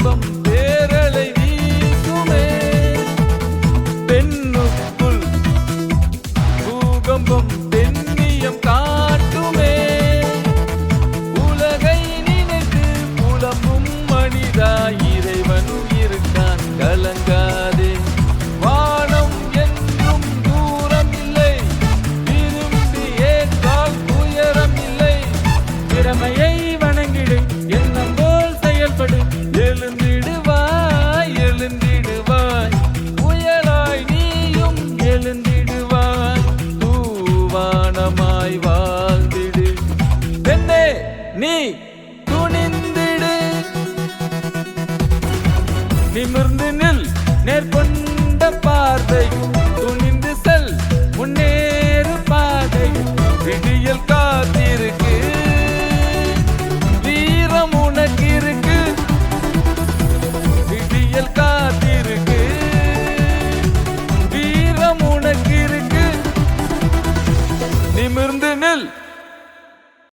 பூகம்பம் பேரலை வீசுமே பெண்ணுக்குள் பூகம்பம் பெண்ணியம் காட்டுமே உலகை நினைத்து புலம்பும் மனிதா இறைவனும் இருக்கான் கலங்காதே வானம் என்றும் தூரம் இல்லை விரும்பி ஏற்றால் துயரம் இல்லை திறமையை வணங்கிடு எண்ணம் போல் செயல்படு எழுந்திடுவாய் எழுந்திடுவாய் புயலாய் நீயும் எழுந்திடுவாய் தூவானமாய் வாழ்ந்திடு பெண்ணே நீ துணிந்திடு நிமிர்ந்து நில் நேர்கொண்ட பார்வை துணிந்து செல் முன்னேறு பாதை விடியல் காத்திருக்கு வீரம் உனக்கு இருக்கு விடியல் காத்திருக்கு வீரம் உனக்கு இருக்கு நிமிர்ந்து நில்